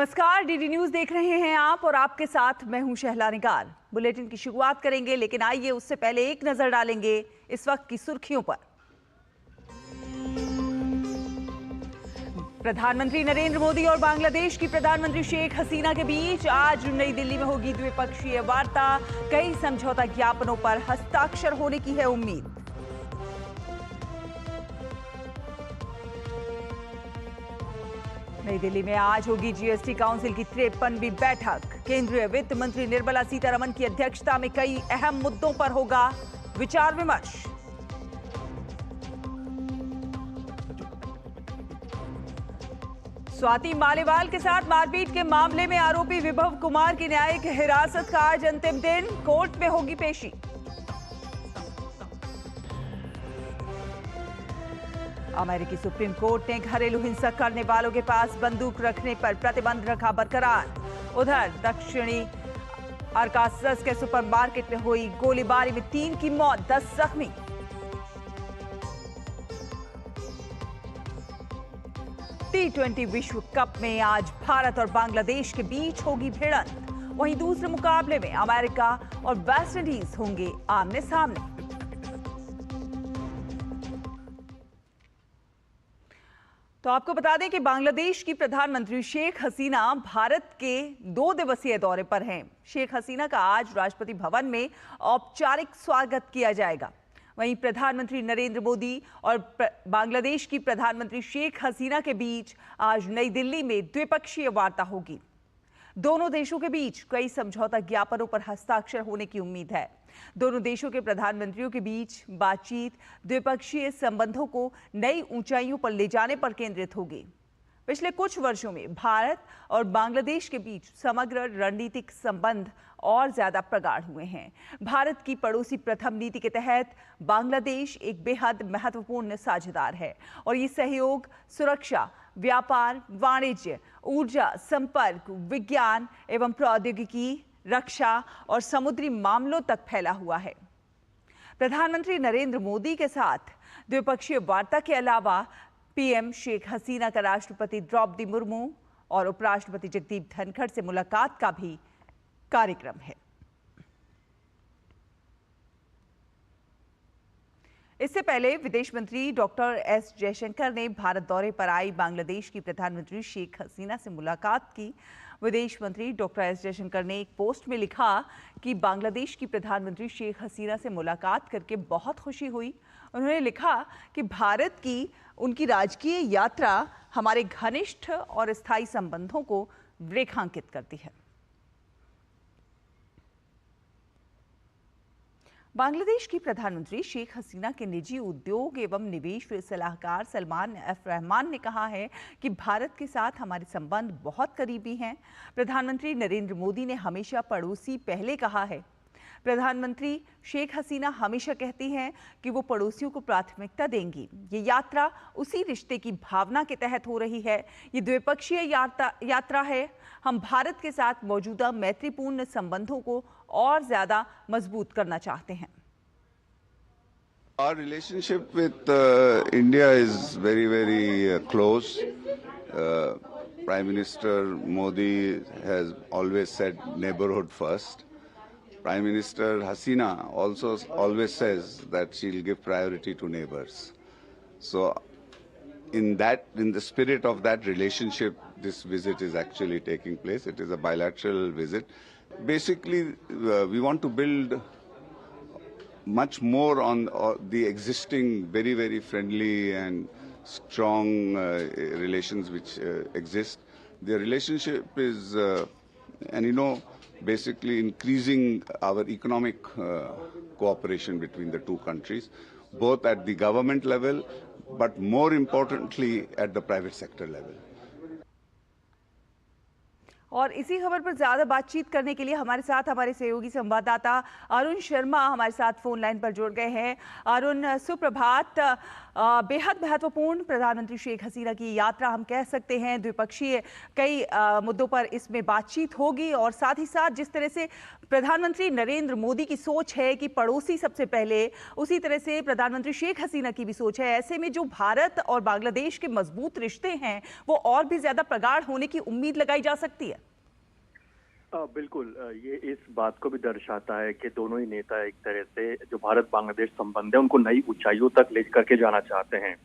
नमस्कार, DD news देख रहे हैं आप और आपके साथ मैं हूं शहला निगार। बुलेटिन की शुरुआत करेंगे, लेकिन आइए उससे पहले एक नजर डालेंगे इस वक्त की सुर्खियों पर। प्रधानमंत्री नरेंद्र मोदी और बांग्लादेश की प्रधानमंत्री शेख हसीना के बीच आज नई दिल्ली में होगी द्विपक्षीय वार्ता। कई समझौता ज्ञापनों पर हस्ताक्षर होने की है उम्मीद। नई दिल्ली में आज होगी जीएसटी काउंसिल की 53वीं बैठक। केंद्रीय वित्त मंत्री निर्मला सीतारमण की अध्यक्षता में कई अहम मुद्दों पर होगा विचार विमर्श। स्वाति मालीवाल के साथ मारपीट के मामले में आरोपी विभव कुमार की न्यायिक हिरासत का आज अंतिम दिन। कोर्ट में होगी पेशी। अमेरिकी सुप्रीम कोर्ट ने घरेलू हिंसा करने वालों के पास बंदूक रखने पर प्रतिबंध रखा बरकरार। उधर दक्षिणी अरकानसास के सुपरमार्केट में हुई गोलीबारी में 3 की मौत, 10 जख्मी। T20 विश्व कप में आज भारत और बांग्लादेश के बीच होगी भिड़ंत। वहीं दूसरे मुकाबले में अमेरिका और वेस्ट इंडीज होंगे आमने सामने। तो आपको बता दें कि बांग्लादेश की प्रधानमंत्री शेख हसीना भारत के 2 दिवसीय दौरे पर हैं। शेख हसीना का आज राष्ट्रपति भवन में औपचारिक स्वागत किया जाएगा। वहीं प्रधानमंत्री नरेंद्र मोदी और बांग्लादेश की प्रधानमंत्री शेख हसीना के बीच आज नई दिल्ली में द्विपक्षीय वार्ता होगी। दोनों देशों के बीच कई समझौता ज्ञापनों पर हस्ताक्षर होने की उम्मीद है। दोनों देशों के प्रधानमंत्रियों के बीच बातचीत द्विपक्षीय संबंधों को नई ऊंचाइयों पर ले जाने पर केंद्रित होगी। पिछले कुछ वर्षों में भारत और बांग्लादेश के बीच समग्र रणनीतिक संबंध और ज्यादा प्रगाढ़ हुए हैं। भारत की पड़ोसी प्रथम नीति के तहत बांग्लादेश एक बेहद महत्वपूर्ण साझेदार है और ये सहयोग सुरक्षा, व्यापार, वाणिज्य, ऊर्जा, संपर्क, विज्ञान एवं प्रौद्योगिकी, रक्षा और समुद्री मामलों तक फैला हुआ है। प्रधानमंत्री नरेंद्र मोदी के साथ द्विपक्षीय वार्ता के अलावा पीएम शेख हसीना का राष्ट्रपति द्रौपदी मुर्मू और उपराष्ट्रपति जगदीप धनखड़ से मुलाकात का भी कार्यक्रम है। इससे पहले विदेश मंत्री डॉक्टर एस जयशंकर ने भारत दौरे पर आई बांग्लादेश की प्रधानमंत्री शेख हसीना से मुलाकात की। विदेश मंत्री डॉक्टर एस जयशंकर ने एक पोस्ट में लिखा कि बांग्लादेश की प्रधानमंत्री शेख हसीना से मुलाकात करके बहुत खुशी हुई। उन्होंने लिखा कि भारत की उनकी राजकीय यात्रा हमारे घनिष्ठ और स्थायी संबंधों को रेखांकित करती है। बांग्लादेश की प्रधानमंत्री शेख हसीना के निजी उद्योग एवं निवेश सलाहकार सलमान एफ रहमान ने कहा है कि भारत के साथ हमारे संबंध बहुत करीबी हैं। प्रधानमंत्री नरेंद्र मोदी ने हमेशा पड़ोसी पहले कहा है। प्रधानमंत्री शेख हसीना हमेशा कहती हैं कि वो पड़ोसियों को प्राथमिकता देंगी। ये यात्रा उसी रिश्ते की भावना के तहत हो रही है। ये द्विपक्षीय यात्रा है। हम भारत के साथ मौजूदा मैत्रीपूर्ण संबंधों को और ज्यादा मजबूत करना चाहते हैं। Our relationship with India is very close. Prime Minister Modi has always said neighborhood first. Prime Minister Hasina also always says that she'll give priority to neighbors. So in the spirit of that relationship, this visit is actually taking place. It is a bilateral visit. Basically, we want to build much more on the existing very friendly and strong relations which exist. The relationship is, basically increasing our economic cooperation between the two countries, both at the government level, but more importantly at the private sector level. और इसी खबर पर ज्यादा बातचीत करने के लिए हमारे साथ हमारे सहयोगी संवाददाता अरुण शर्मा हमारे साथ फोन लाइन पर जुड़ गए हैं। अरुण, सुप्रभात। बेहद महत्वपूर्ण प्रधानमंत्री शेख हसीना की यात्रा हम कह सकते हैं, द्विपक्षीय कई मुद्दों पर इसमें बातचीत होगी और साथ ही साथ जिस तरह से प्रधानमंत्री नरेंद्र मोदी की सोच है कि पड़ोसी सबसे पहले, उसी तरह से प्रधानमंत्री शेख हसीना की भी सोच है। ऐसे में जो भारत और बांग्लादेश के मजबूत रिश्ते हैं वो और भी ज्यादा प्रगाढ़ होने की उम्मीद लगाई जा सकती है। बिल्कुल, ये इस बात को भी दर्शाता है कि दोनों ही नेता एक तरह से जो भारत बांग्लादेश संबंध है उनको नई ऊंचाइयों तक ले करके जाना चाहते हैं।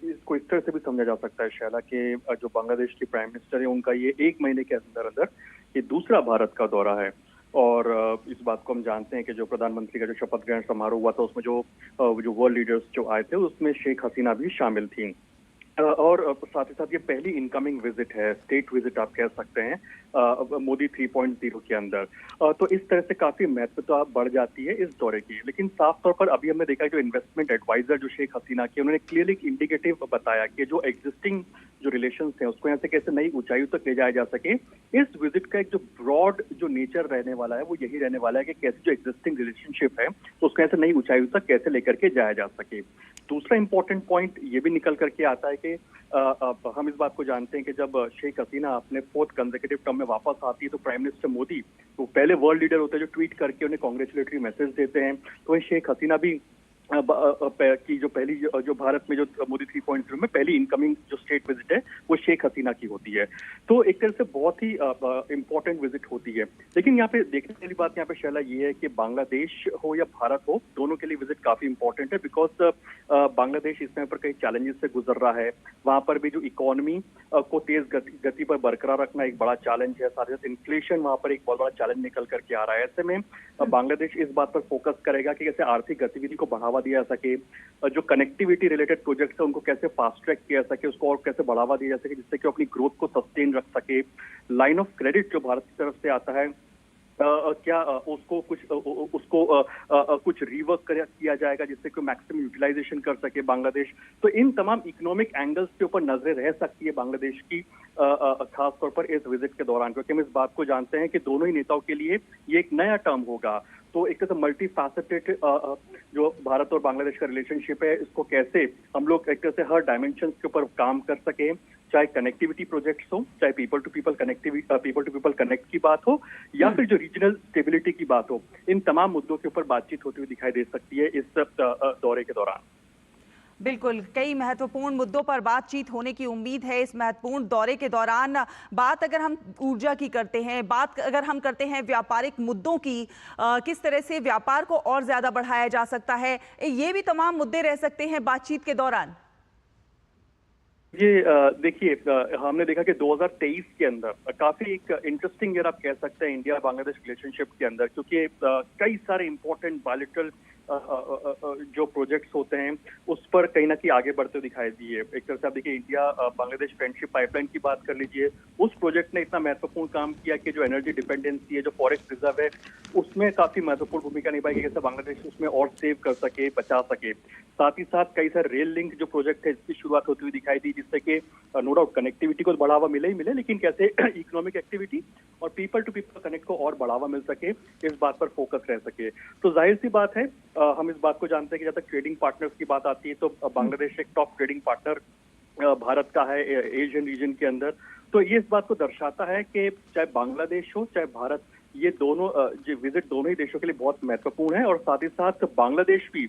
इसको इस तरह से भी समझा जा सकता है शैला कि जो बांग्लादेश की प्राइम मिनिस्टर है उनका ये 1 महीने के अंदर अंदर ये दूसरा भारत का दौरा है। और इस बात को हम जानते हैं कि जो प्रधानमंत्री का जो शपथ ग्रहण समारोह हुआ था उसमें जो वर्ल्ड लीडर्स जो आए थे उसमें शेख हसीना भी शामिल थी। और साथ ही साथ ये पहली इनकमिंग विजिट है, स्टेट विजिट आप कह सकते हैं, मोदी 3.0 के अंदर। तो इस तरह से काफी महत्वता बढ़ जाती है इस दौरे की। लेकिन साफ तौर पर अभी हमने देखा जो इन्वेस्टमेंट एडवाइजर जो शेख हसीना की, उन्होंने क्लियरली इंडिकेटिव बताया कि जो एग्जिस्टिंग जो रिलेशंस हैं उसको यहाँ से कैसे नई ऊंचाइयों तक ले जाया जा सके। इस विजिट का एक जो ब्रॉड जो नेचर रहने वाला है वो यही रहने वाला है कि कैसे जो एग्जिस्टिंग रिलेशनशिप है उसको ऐसे नई ऊंचाइयों तक कैसे लेकर के जाया जा सके। दूसरा इंपॉर्टेंट पॉइंट ये भी निकल करके आता है कि हम इस बात को जानते हैं कि जब शेख हसीना अपने 4th कंसेक्यूटिव टर्म में वापस आती है तो प्राइम मिनिस्टर मोदी तो पहले वर्ल्ड लीडर होते हैं जो ट्वीट करके उन्हें कांग्रेचुलेटरी मैसेज देते हैं। तो शेख हसीना भी की जो पहली जो भारत में जो मोदी 3.0 में पहली इनकमिंग जो स्टेट विजिट है वो शेख हसीना की होती है। तो एक तरह से बहुत ही इंपॉर्टेंट विजिट होती है। लेकिन यहाँ पे देखने वाली बात यहाँ पे शैला ये है कि बांग्लादेश हो या भारत हो, दोनों के लिए विजिट काफी इंपॉर्टेंट है। बिकॉज बांग्लादेश इस समय पर कई चैलेंजेस से गुजर रहा है। वहां पर भी जो इकोनॉमी को तेज गति पर बरकरार रखना एक बड़ा चैलेंज है। साथ ही साथ इन्फ्लेशन वहां पर एक बहुत बड़ा चैलेंज निकल करके आ रहा है। ऐसे में बांग्लादेश इस बात पर फोकस करेगा कि कैसे आर्थिक गतिविधि को बढ़ावा दिया जा सके, जो कनेक्टिविटी रिलेटेड प्रोजेक्ट्स है उनको कैसे फास्ट ट्रैक किया जा सके, उसको और कैसे बढ़ावा दिया जा सके जिससे कि अपनी ग्रोथ को सस्टेन रख सके। लाइन ऑफ क्रेडिट जो भारत की तरफ से आता है क्या उसको कुछ रिवर्क किया जाएगा जिससे कि मैक्सिमम यूटिलाइजेशन कर सके बांग्लादेश। तो इन तमाम इकोनॉमिक एंगल्स के ऊपर नजरें रह सकती है बांग्लादेश की खास तौर पर इस विजिट के दौरान, क्योंकि हम इस बात को जानते हैं कि दोनों ही नेताओं के लिए ये एक नया टर्म होगा। तो एक तरह से मल्टी फैसेटेड जो भारत और बांग्लादेश का रिलेशनशिप है इसको कैसे हम लोग एक तरह से हर डायमेंशन के ऊपर काम कर सके, चाहे कनेक्टिविटी प्रोजेक्ट्स हो, चाहे पीपल टू पीपल कनेक्ट की बात हो या फिर जो रीजनल स्टेबिलिटी की बात हो, इन तमाम मुद्दों के ऊपर बातचीत होती हुई दिखाई दे सकती है इस दौरे के दौरान। बिल्कुल, कई महत्वपूर्ण मुद्दों पर बातचीत होने की उम्मीद है इस महत्वपूर्ण दौरे के दौरान। बात अगर हम ऊर्जा की करते हैं, बात अगर हम करते हैं व्यापारिक मुद्दों की, किस तरह से व्यापार को और ज्यादा बढ़ाया जा सकता है, ये भी तमाम मुद्दे रह सकते हैं बातचीत के दौरान। ये देखिए, हमने देखा कि 2023 के अंदर काफी एक इंटरेस्टिंग ईयर आप कह सकते हैं इंडिया बांग्लादेश रिलेशनशिप के अंदर, क्योंकि कई सारे इंपॉर्टेंट बायलैटरल जो प्रोजेक्ट्स होते हैं उस पर कहीं ना कहीं आगे बढ़ते हुए दिखाई दिए। एक तरह से आप देखिए इंडिया बांग्लादेश फ्रेंडशिप पाइपलाइन की बात कर लीजिए, उस प्रोजेक्ट ने इतना महत्वपूर्ण काम किया कि जो एनर्जी डिपेंडेंसी है, जो फॉरेस्ट रिजर्व है, उसमें काफी महत्वपूर्ण भूमिका निभाई कि कैसे बांग्लादेश उसमें और सेव कर सके, बचा सके। साथ ही साथ कई सारे रेल लिंक जो प्रोजेक्ट है इसकी शुरुआत होती हुई दिखाई दी जिससे कि नो डाउट कनेक्टिविटी को बढ़ावा मिले ही मिले, लेकिन कैसे इकोनॉमिक एक्टिविटी और पीपल टू पीपल कनेक्ट को और बढ़ावा मिल सके, इस बात पर फोकस रह सके। तो जाहिर सी बात है हम इस बात को जानते हैं कि जब तक ट्रेडिंग पार्टनर्स की बात आती है तो बांग्लादेश एक टॉप ट्रेडिंग पार्टनर भारत का है एशियन रीजन के अंदर। तो ये इस बात को दर्शाता है कि चाहे बांग्लादेश हो चाहे भारत, ये दोनों जो विजिट दोनों ही देशों के लिए बहुत महत्वपूर्ण है। और साथ ही साथ बांग्लादेश भी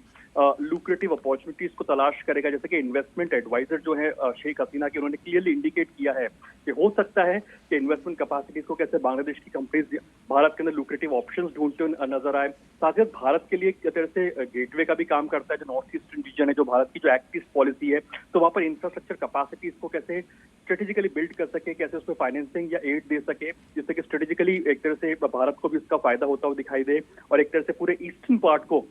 लुक्रेटिव अपॉर्चुनिटीज को तलाश करेगा, जैसे कि इन्वेस्टमेंट एडवाइजर जो है शेख हसीना की, उन्होंने क्लियरली इंडिकेट किया है कि हो सकता है कि इन्वेस्टमेंट कैपेसिटीज को कैसे बांग्लादेश की कंपनीज भारत के अंदर लुक्रेटिव ऑप्शंस ढूंढते हुए नजर आए। साथ ही भारत के लिए एक तरह से गेटवे का भी काम करता है जो नॉर्थ ईस्टर्न रीजन है, जो भारत की जो एक्ट ईस्ट पॉलिसी है, तो वहाँ पर इंफ्रास्ट्रक्चर कैपेसिटीज को कैसे स्ट्रेटेजिकली बिल्ड कर सके, कैसे उसमें फाइनेंसिंग या एड दे सके जिससे कि स्ट्रेटेजिकली एक तरह से भारत को भी इसका फायदा होता हुआ दिखाई दे और एक तरह से पूरे ईस्टर्न पार्ट को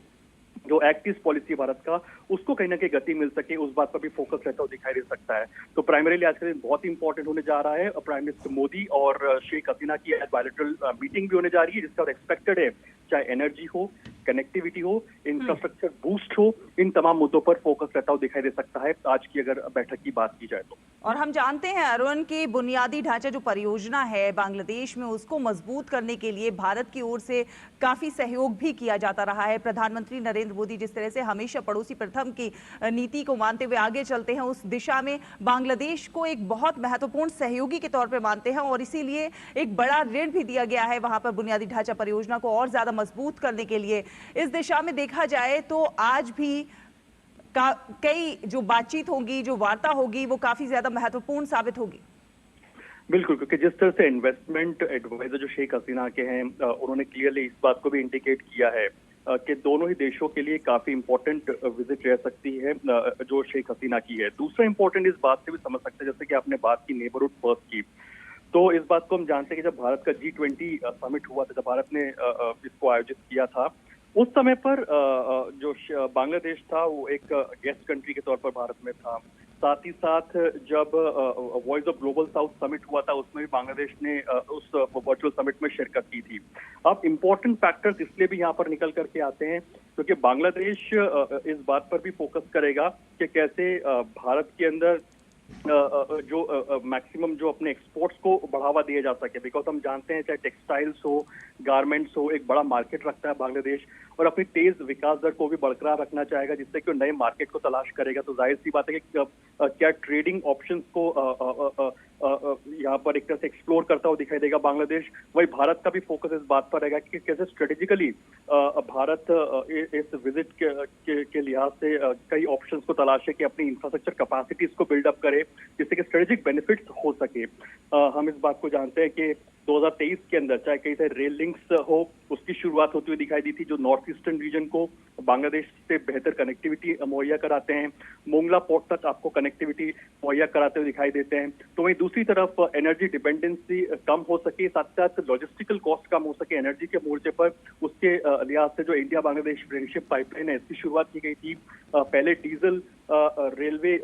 जो एक्ट ईस्ट पॉलिसी भारत का उसको कहीं ना कहीं गति मिल सके, उस बात पर भी फोकस रहता हुआ दिखाई दे सकता है। तो प्राइमरीली आज का दिन बहुत इंपॉर्टेंट होने जा रहा है। प्राइम मिनिस्टर मोदी और शेख हसीना की बायलैटरल मीटिंग भी होने जा रही है जिसका एक्सपेक्टेड है चाहे एनर्जी हो, कनेक्टिविटी हो, इंफ्रास्ट्रक्चर बूस्ट हो, इन तमाम मुद्दों पर फोकस रहता हुआ दिखाई दे सकता है आज की अगर बैठक की बात की जाए तो। और हम जानते हैं अरुण की बुनियादी ढांचा जो परियोजना है बांग्लादेश में, उसको मजबूत करने के लिए भारत की ओर से काफी सहयोग भी किया जाता रहा है। प्रधानमंत्री नरेंद्र मोदी जिस तरह से हमेशा पड़ोसी प्रथम की नीति को मानते हुए आगे चलते हैं, उस दिशा में बांग्लादेश को एक बहुत महत्वपूर्ण सहयोगी के तौर पर मानते हैं और इसीलिए एक बड़ा ऋण भी दिया गया है वहां पर बुनियादी ढांचा परियोजना को और ज्यादा मजबूत करने के लिए। इस दिशा में देखा जाए तो आज भी कई जो बातचीत होगी, जो वार्ता होगी, वो काफी ज्यादा महत्वपूर्ण साबित होगी। बिल्कुल, क्योंकि जिस तरह से इन्वेस्टमेंट एडवाइजर जो शेख हसीना के हैं, उन्होंने क्लियरली इस बात को भी इंडिकेट किया है कि दोनों ही देशों के लिए काफी इंपॉर्टेंट विजिट रह सकती है जो शेख हसीना की है। दूसरा इंपॉर्टेंट इस बात से भी समझ सकते हैं, जैसे कि आपने बात की नेबरहुड फर्स्ट की, तो इस बात को हम जानते हैं कि जब भारत का G20 समिट हुआ था, जब भारत ने इसको आयोजित किया था, उस समय पर जो बांग्लादेश था वो एक गेस्ट कंट्री के तौर पर भारत में था। साथ ही साथ जब voice of global south summit हुआ था, उसमें भी बांग्लादेश ने उस वर्चुअल समिट में शिरकत की थी। अब इम्पोर्टेंट फैक्टर्स इसलिए भी यहाँ पर निकल करके आते हैं क्योंकि बांग्लादेश इस बात पर भी फोकस करेगा कि कैसे भारत के अंदर जो मैक्सिमम जो अपने एक्सपोर्ट्स को बढ़ावा दिया जा सके, बिकॉज हम जानते हैं चाहे टेक्सटाइल्स हो, गारमेंट्स हो, एक बड़ा मार्केट रखता है बांग्लादेश और अपनी तेज विकास दर को भी बरकरार रखना चाहेगा, जिससे कि वो नए मार्केट को तलाश करेगा। तो जाहिर सी बात है कि क्या ट्रेडिंग ऑप्शंस को यहाँ पर एक तरह से एक्सप्लोर करता हुआ दिखाई देगा बांग्लादेश। वही भारत का भी फोकस इस बात पर रहेगा कि कैसे स्ट्रेटेजिकली भारत इस विजिट के लिहाज से कई ऑप्शंस को तलाशे कि अपनी इंफ्रास्ट्रक्चर कैपेसिटीज को बिल्डअप करे, जिससे कि स्ट्रेटेजिक बेनिफिट्स हो सके। हम इस बात को जानते हैं कि 2023 के अंदर चाहे कई सारे रेल लिंक्स हो, उसकी शुरुआत होती हुई दिखाई दी थी, जो नॉर्थ ईस्टर्न रीजन को बांग्लादेश से बेहतर कनेक्टिविटी मुहैया कराते हैं। मोंगला पोर्ट तक आपको कनेक्टिविटी मुहैया कराते हुए दिखाई देते हैं। तो वहीं दूसरी तरफ एनर्जी डिपेंडेंसी कम हो सके, साथ साथ लॉजिस्टिकल कॉस्ट कम हो सके एनर्जी के मोर्चे पर, उसके लिहाज से जो इंडिया बांग्लादेश फ्रेंडशिप पाइपलाइन है, इसकी शुरुआत की गई थी। पहले डीजल रेलवे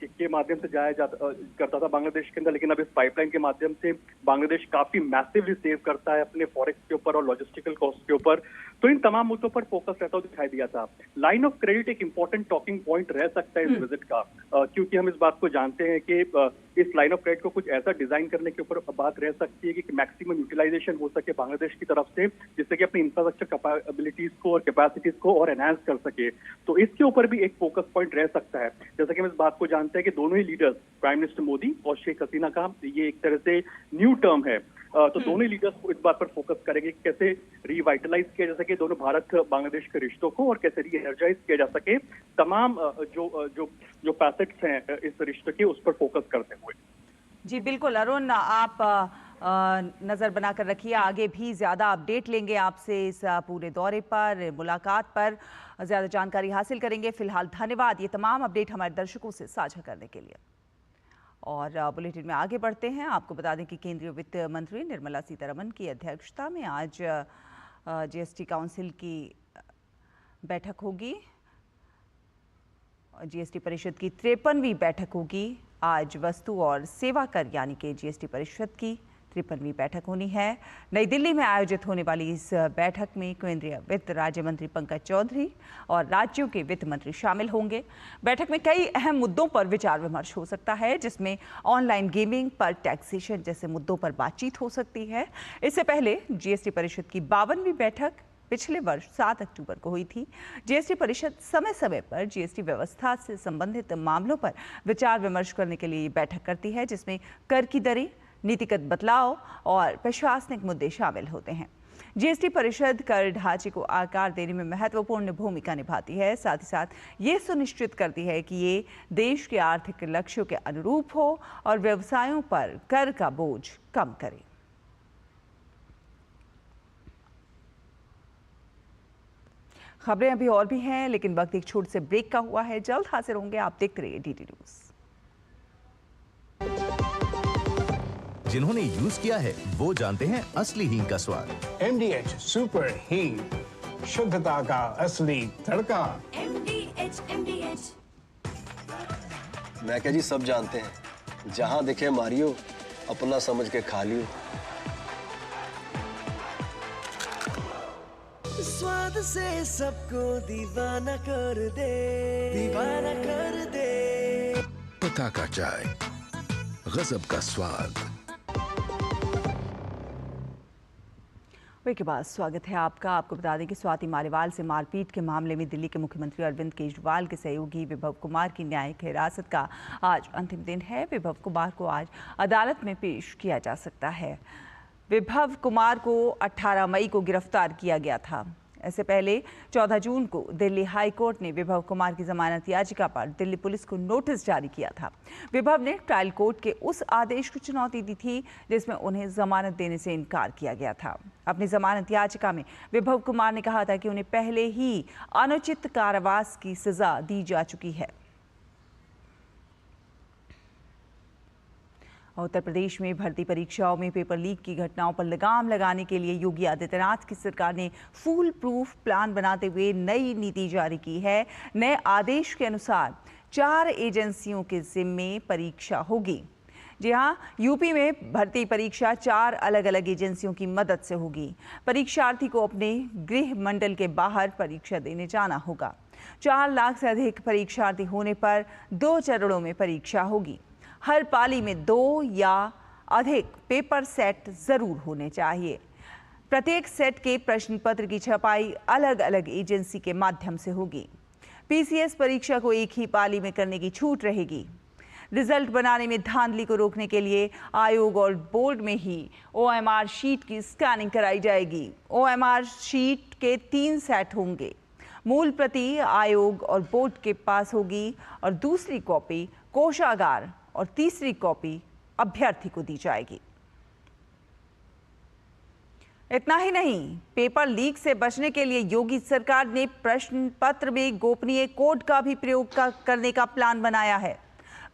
के माध्यम से जाया करता था बांग्लादेश के अंदर, लेकिन अब इस पाइपलाइन के माध्यम से बांग्लादेश काफी मैसिवली सेव करता है अपने फॉरेक्स के ऊपर और लॉजिस्टिकल कॉस्ट के ऊपर। तो इन तमाम मुद्दों पर फोकस रहता हुआ दिखाई दिया था। लाइन ऑफ क्रेडिट एक इंपॉर्टेंट टॉकिंग पॉइंट रह सकता है इस विजिट का, क्योंकि हम इस बात को जानते हैं कि इस लाइन ऑफ क्रेडिट को कुछ ऐसा डिजाइन करने के ऊपर बात रह सकती है कि मैक्सिमम यूटिलाइजेशन हो सके बांग्लादेश की तरफ से, जिससे कि अपनी इंफ्रास्ट्रक्चर कैपेबिलिटीज को और कैपेसिटीज को और एनहांस कर सके। तो इसके ऊपर भी एक फोकस पॉइंट रह सकता है। जैसा कि हम इस बात को जानते हैं कि दोनों ही लीडर्स, प्राइम मिनिस्टर मोदी और शेख हसीना का ये एक तरह से न्यू टर्म है, तो दोनों ही लीडर्स को इस बात पर फोकस करेंगे कि कैसे रिवाइटलाइज किया जा सके दोनों भारत बांग्लादेश के रिश्तों को और कैसे री एनर्जाइज किया जा सके। तमाम जो फैसेट्स हैं इस रिश्ते के, उस पर फोकस करते हुए। जी बिल्कुल अरुण, आप नजर बनाकर रखिए, आगे भी ज्यादा अपडेट लेंगे आपसे इस पूरे दौरे पर, मुलाकात पर ज्यादा जानकारी हासिल करेंगे। फिलहाल धन्यवाद ये तमाम अपडेट हमारे दर्शकों से साझा करने के लिए। और बुलेटिन में आगे बढ़ते हैं। आपको बता दें कि केंद्रीय वित्त मंत्री निर्मला सीतारमण की अध्यक्षता में आज जीएसटी काउंसिल की बैठक होगी। जीएसटी परिषद की 53वीं बैठक होगी आज। वस्तु और सेवा कर यानी कि जीएसटी परिषद की 53वीं बैठक होनी है। नई दिल्ली में आयोजित होने वाली इस बैठक में केंद्रीय वित्त राज्य मंत्री पंकज चौधरी और राज्यों के वित्त मंत्री शामिल होंगे। बैठक में कई अहम मुद्दों पर विचार विमर्श हो सकता है, जिसमें ऑनलाइन गेमिंग पर टैक्सेशन जैसे मुद्दों पर बातचीत हो सकती है। इससे पहले जीएसटी परिषद की 52वीं बैठक पिछले वर्ष 7 अक्टूबर को हुई थी। जीएसटी परिषद समय समय पर जीएसटी व्यवस्था से संबंधित मामलों पर विचार विमर्श करने के लिए बैठक करती है, जिसमें कर की दरें, नीतिगत बदलाव और प्रशासनिक मुद्दे शामिल होते हैं। जीएसटी परिषद कर ढांचे को आकार देने में महत्वपूर्ण भूमिका निभाती है। साथ ही साथ ये सुनिश्चित करती है कि ये देश के आर्थिक लक्ष्यों के अनुरूप हो और व्यवसायों पर कर का बोझ कम करे। खबरें अभी और भी हैं, लेकिन वक्त एक छोटे से ब्रेक का हुआ है। जल्द हाजिर होंगे, आप देखते रहिए डीडी न्यूज। जिन्होंने यूज किया है वो जानते हैं असली हींग का स्वाद। MDH सुपर हींग, शुद्धता का असली तड़का। MDH मैं क्या जी, सब जानते हैं, जहां दिखे मारियो अपना समझ के खा लियो। स्वाद से सबको दीवाना कर दे, दीवाना कर दे। पताका चाय, गजब का स्वाद। ब्रेक के बाद स्वागत है आपका। आपको बता दें कि स्वाति मारेवाल से मारपीट के मामले में दिल्ली के मुख्यमंत्री अरविंद केजरीवाल के सहयोगी विभव कुमार की न्यायिक हिरासत का आज अंतिम दिन है। विभव कुमार को आज अदालत में पेश किया जा सकता है। विभव कुमार को 18 मई को गिरफ्तार किया गया था। इससे पहले 14 जून को दिल्ली हाई कोर्ट ने विभव कुमार की जमानत याचिका पर दिल्ली पुलिस को नोटिस जारी किया था। विभव ने ट्रायल कोर्ट के उस आदेश को चुनौती दी थी जिसमें उन्हें जमानत देने से इनकार किया गया था। अपनी जमानत याचिका में विभव कुमार ने कहा था कि उन्हें पहले ही अनुचित कारावास की सजा दी जा चुकी है। उत्तर प्रदेश में भर्ती परीक्षाओं में पेपर लीक की घटनाओं पर लगाम लगाने के लिए योगी आदित्यनाथ की सरकार ने फूल प्रूफ प्लान बनाते हुए नई नीति जारी की है। नए आदेश के अनुसार 4 एजेंसियों के जिम्मे परीक्षा होगी। जी हाँ, यूपी में भर्ती परीक्षा 4 अलग अलग एजेंसियों की मदद से होगी। परीक्षार्थी को अपने गृह मंडल के बाहर परीक्षा देने जाना होगा। 4 लाख से अधिक परीक्षार्थी होने पर 2 चरणों में परीक्षा होगी। हर पाली में 2 या अधिक पेपर सेट जरूर होने चाहिए। प्रत्येक सेट के प्रश्न पत्र की छपाई अलग अलग एजेंसी के माध्यम से होगी। पीसीएस परीक्षा को एक ही पाली में करने की छूट रहेगी। रिजल्ट बनाने में धांधली को रोकने के लिए आयोग और बोर्ड में ही ओएमआर शीट की स्कैनिंग कराई जाएगी। ओएमआर शीट के 3 सेट होंगे। मूल प्रति आयोग और बोर्ड के पास होगी और दूसरी कॉपी कोषागार और तीसरी कॉपी अभ्यर्थी को दी जाएगी। इतना ही नहीं, पेपर लीक से बचने के लिए योगी सरकार ने प्रश्न पत्र में गोपनीय कोड का भी प्रयोग करने का प्लान बनाया है।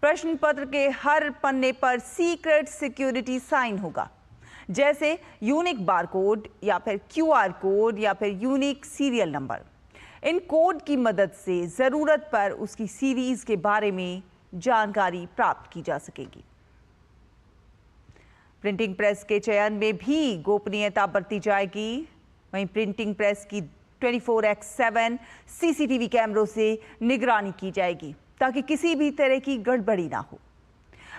प्रश्न पत्र के हर पन्ने पर सीक्रेट सिक्योरिटी साइन होगा, जैसे यूनिक बारकोड या फिर क्यूआर कोड या फिर यूनिक सीरियल नंबर। इन कोड की मदद से जरूरत पर उसकी सीरीज के बारे में जानकारी प्राप्त की जा सकेगी। प्रिंटिंग प्रेस के चयन में भी गोपनीयता बरती जाएगी। वहीं प्रिंटिंग प्रेस की 24x7 सीसीटीवी कैमरों से निगरानी की जाएगी ताकि किसी भी तरह की गड़बड़ी ना हो।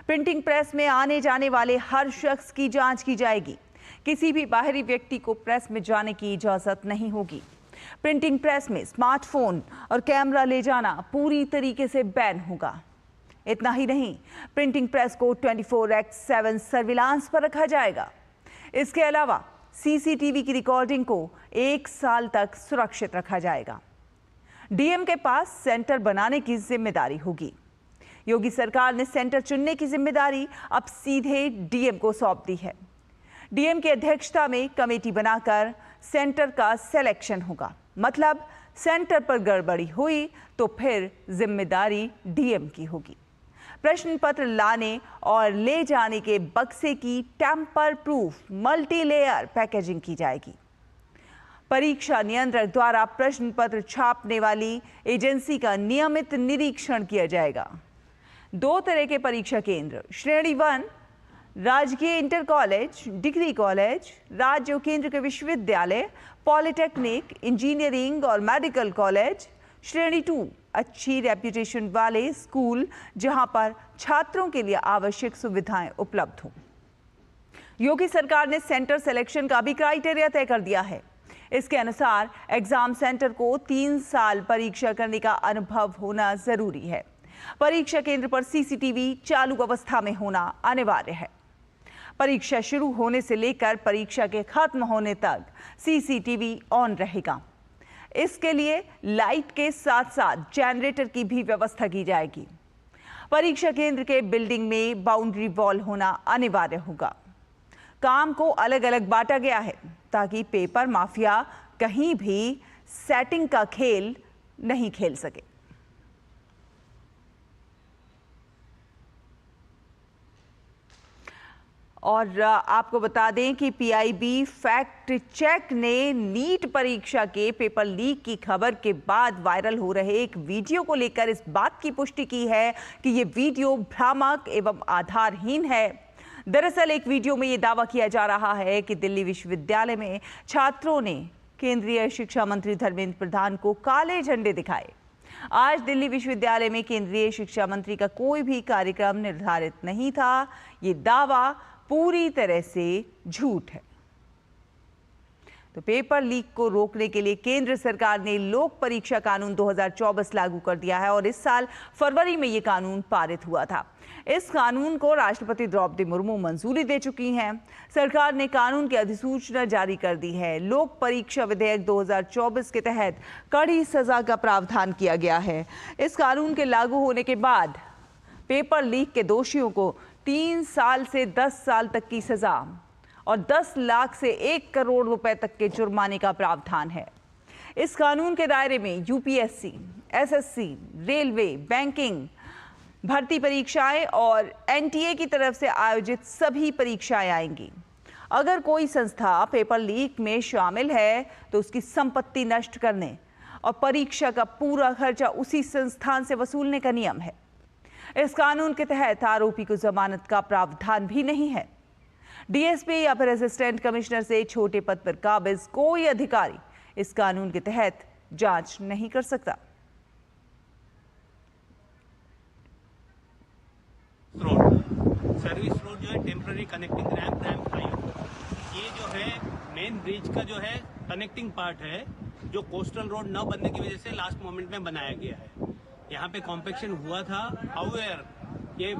प्रिंटिंग प्रेस में आने जाने वाले हर शख्स की जांच की जाएगी। किसी भी बाहरी व्यक्ति को प्रेस में जाने की इजाजत नहीं होगी। प्रिंटिंग प्रेस में स्मार्टफोन और कैमरा ले जाना पूरी तरीके से बैन होगा। इतना ही नहीं, प्रिंटिंग प्रेस को 24x7 सर्विलांस पर रखा जाएगा। इसके अलावा सीसीटीवी की रिकॉर्डिंग को 1 साल तक सुरक्षित रखा जाएगा। डीएम के पास सेंटर बनाने की जिम्मेदारी होगी। योगी सरकार ने सेंटर चुनने की जिम्मेदारी अब सीधे डीएम को सौंप दी है। डीएम की अध्यक्षता में कमेटी बनाकर सेंटर का सिलेक्शन होगा। मतलब सेंटर पर गड़बड़ी हुई तो फिर जिम्मेदारी डीएम की होगी। प्रश्न पत्र लाने और ले जाने के बक्से की tamper proof multi layer packaging की जाएगी। परीक्षा नियंत्रक द्वारा प्रश्न पत्र छापने वाली एजेंसी का नियमित निरीक्षण किया जाएगा। 2 तरह के परीक्षा केंद्र, श्रेणी 1 राजकीय इंटर कॉलेज, डिग्री कॉलेज, राज्य और केंद्र के विश्वविद्यालय, पॉलिटेक्निक, इंजीनियरिंग और मेडिकल कॉलेज। श्रेणी 2 अच्छी रेप्यूटेशन वाले स्कूल जहां पर छात्रों के लिए आवश्यक सुविधाएं उपलब्ध हों। योगी सरकार ने सेंटर सिलेक्शन का भी क्राइटेरिया तय कर दिया है। इसके अनुसार एग्जाम सेंटर को 3 साल परीक्षा करने का अनुभव होना जरूरी है। परीक्षा केंद्र पर सीसीटीवी चालू अवस्था में होना अनिवार्य है। परीक्षा शुरू होने से लेकर परीक्षा के खत्म होने तक सीसीटीवी ऑन रहेगा। इसके लिए लाइट के साथ साथ जनरेटर की भी व्यवस्था की जाएगी। परीक्षा केंद्र के बिल्डिंग में बाउंड्री वॉल होना अनिवार्य होगा। काम को अलग अलग बांटा गया है ताकि पेपर माफिया कहीं भी सेटिंग का खेल नहीं खेल सके। और आपको बता दें कि पीआईबी फैक्ट चेक ने नीट परीक्षा के पेपर लीक की खबर के बाद वायरल हो रहे एक वीडियो को लेकर इस बात की पुष्टि की है कि ये वीडियो भ्रामक एवं आधारहीन है। दरअसल एक वीडियो में ये दावा किया जा रहा है कि दिल्ली विश्वविद्यालय में छात्रों ने केंद्रीय शिक्षा मंत्री धर्मेंद्र प्रधान को काले झंडे दिखाए। आज दिल्ली विश्वविद्यालय में केंद्रीय शिक्षा मंत्री का कोई भी कार्यक्रम निर्धारित नहीं था। ये दावा पूरी तरह से झूठ है। तो पेपर लीक को रोकने के लिए केंद्र सरकार ने लोक परीक्षा कानून 2024 लागू कर दिया है और इस साल फरवरी में ये कानून पारित हुआ था। इस कानून को राष्ट्रपति द्रौपदी मुर्मू मंजूरी दे चुकी हैं। सरकार ने कानून की अधिसूचना जारी कर दी है। लोक परीक्षा विधेयक 2024 के तहत कड़ी सजा का प्रावधान किया गया है। इस कानून के लागू होने के बाद पेपर लीक के दोषियों को 3 साल से 10 साल तक की सजा और 10 लाख से 1 करोड़ रुपए तक के जुर्माने का प्रावधान है। इस कानून के दायरे में यूपीएससी, एसएससी, रेलवे, बैंकिंग, भर्ती परीक्षाएं और एनटीए की तरफ से आयोजित सभी परीक्षाएं आएंगी। अगर कोई संस्था पेपर लीक में शामिल है तो उसकी संपत्ति नष्ट करने और परीक्षा का पूरा खर्चा उसी संस्थान से वसूलने का नियम है। इस कानून के तहत आरोपी को जमानत का प्रावधान भी नहीं है। डीएसपी या फिर असिस्टेंट कमिश्नर से छोटे पद पर काबिज कोई अधिकारी इस कानून के तहत जांच नहीं कर सकता। सर्विस रोड जो है टेम्पररी कनेक्टिंग रैम्प 5, ये जो है मेन ब्रिज का जो है कनेक्टिंग पार्ट है, जो कोस्टल रोड न बनने की वजह से लास्ट मोमेंट में बनाया गया है। यहाँ पे कॉम्पेक्शन हुआ था। हाउएवर ये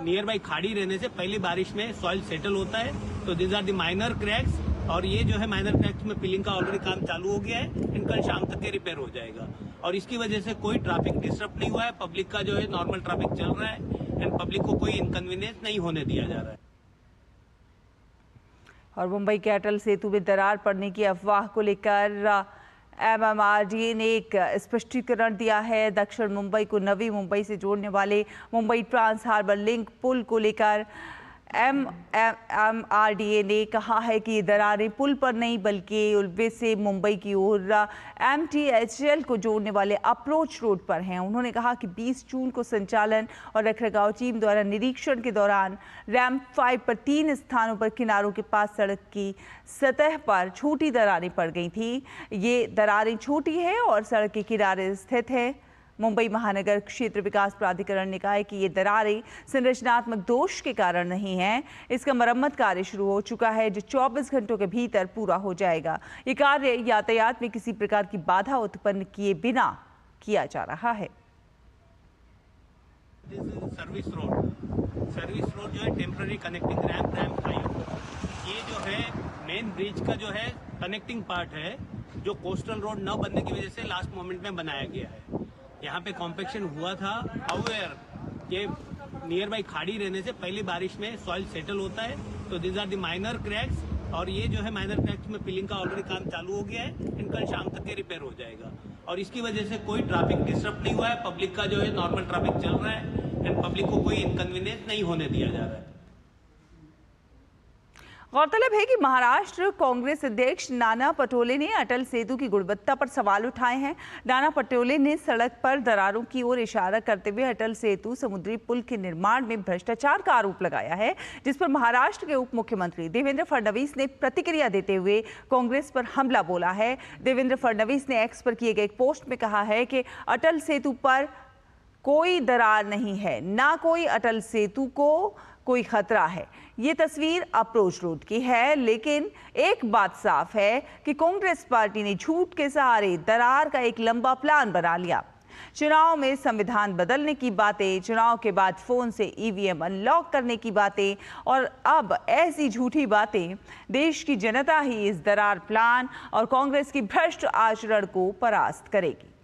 नियर बाई खाड़ी रहने से पहली बारिश में सॉइल सेटल होता है, तो this are the minor cracks. और ये जो है माइनर क्रैक्स में फिलिंग का ऑलरेडी काम चालू हो गया है। इनका शाम तक के रिपेयर हो जाएगा और इसकी वजह से कोई ट्रैफिक डिस्टर्ब नहीं हुआ है। पब्लिक का जो है नॉर्मल ट्रैफिक चल रहा है एंड पब्लिक को कोई इनकन्वीनियंस नहीं होने दिया जा रहा है। और मुंबई के अटल सेतु में दरार पड़ने की अफवाह को लेकर MMRDA ने एक स्पष्टीकरण दिया है। दक्षिण मुंबई को नवी मुंबई से जोड़ने वाले मुंबई ट्रांस हार्बर लिंक पुल को लेकर MMRDA ने कहा है कि ये दरारें पुल पर नहीं बल्कि उल्वे से मुंबई की ओर MTHL को जोड़ने वाले अप्रोच रोड पर हैं। उन्होंने कहा कि 20 जून को संचालन और रखरखाव टीम द्वारा निरीक्षण के दौरान रैम्प 5 पर 3 स्थानों पर किनारों के पास सड़क की सतह पर छोटी दरारें पड़ गई थी। ये दरारें छोटी हैं और सड़क के किनारे स्थित हैं। मुंबई महानगर क्षेत्र विकास प्राधिकरण ने कहा है कि ये दरारें संरचनात्मक दोष के कारण नहीं हैं। इसका मरम्मत कार्य शुरू हो चुका है जो 24 घंटों के भीतर पूरा हो जाएगा। ये कार्य यातायात में किसी प्रकार की बाधा उत्पन्न किए बिना किया जा रहा है। सर्विस रोड जो है टेम्पररी कनेक्टिंग रैम्प 5, ये जो है मेन ब्रिज का जो है कनेक्टिंग पार्ट है, जो कोस्टल रोड न बनने की वजह से लास्ट मोमेंट में बनाया गया है। यहाँ पे कॉम्पेक्शन हुआ था। हाउएवर ये नियर बाई खाड़ी रहने से पहली बारिश में सॉइल सेटल होता है, तो this are the minor cracks. और ये जो है माइनर क्रैक्स में फिलिंग का ऑलरेडी काम चालू हो गया है। इनका शाम तक के रिपेयर हो जाएगा और इसकी वजह से कोई ट्रैफिक डिस्टर्ब नहीं हुआ है। पब्लिक का जो है नॉर्मल ट्रैफिक चल रहा है एंड पब्लिक को कोई इनकन्वीनियंस नहीं होने दिया जा रहा है। गौरतलब है कि महाराष्ट्र कांग्रेस अध्यक्ष नाना पटोले ने अटल सेतु की गुणवत्ता पर सवाल उठाए हैं। नाना पटोले ने सड़क पर दरारों की ओर इशारा करते हुए अटल सेतु समुद्री पुल के निर्माण में भ्रष्टाचार का आरोप लगाया है, जिस पर महाराष्ट्र के उप मुख्यमंत्री देवेंद्र फडणवीस ने प्रतिक्रिया देते हुए कांग्रेस पर हमला बोला है। देवेंद्र फडणवीस ने एक्स पर किए गए एक पोस्ट में कहा है कि अटल सेतु पर कोई दरार नहीं है, ना कोई अटल सेतु को कोई खतरा है। ये तस्वीर अप्रोच रोड की है, लेकिन एक बात साफ है कि कांग्रेस पार्टी ने झूठ के सहारे दरार का एक लंबा प्लान बना लिया। चुनाव में संविधान बदलने की बातें, चुनाव के बाद फोन से ईवीएम अनलॉक करने की बातें और अब ऐसी झूठी बातें। देश की जनता ही इस दरार प्लान और कांग्रेस की भ्रष्ट आचरण को परास्त करेगी।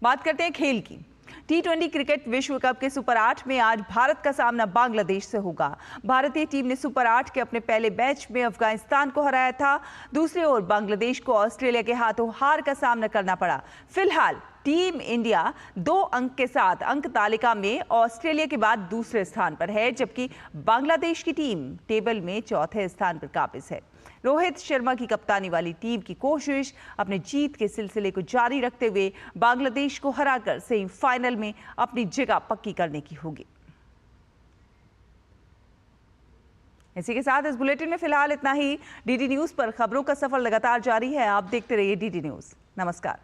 बात करते हैं खेल की। T20 क्रिकेट विश्व कप के सुपर 8 में आज भारत का सामना बांग्लादेश से होगा। भारतीय टीम ने सुपर 8 के अपने पहले मैच में अफगानिस्तान को हराया था। दूसरी ओर बांग्लादेश को ऑस्ट्रेलिया के हाथों हार का सामना करना पड़ा। फिलहाल टीम इंडिया 2 अंक के साथ अंक तालिका में ऑस्ट्रेलिया के बाद दूसरे स्थान पर है, जबकि बांग्लादेश की टीम टेबल में चौथे स्थान पर काबिज है। रोहित शर्मा की कप्तानी वाली टीम की कोशिश अपने जीत के सिलसिले को जारी रखते हुए बांग्लादेश को हराकर सेमीफाइनल में अपनी जगह पक्की करने की होगी। इसी के साथ इस बुलेटिन में फिलहाल इतना ही। डीडी न्यूज पर खबरों का सफर लगातार जारी है। आप देखते रहिए डीडी न्यूज। नमस्कार।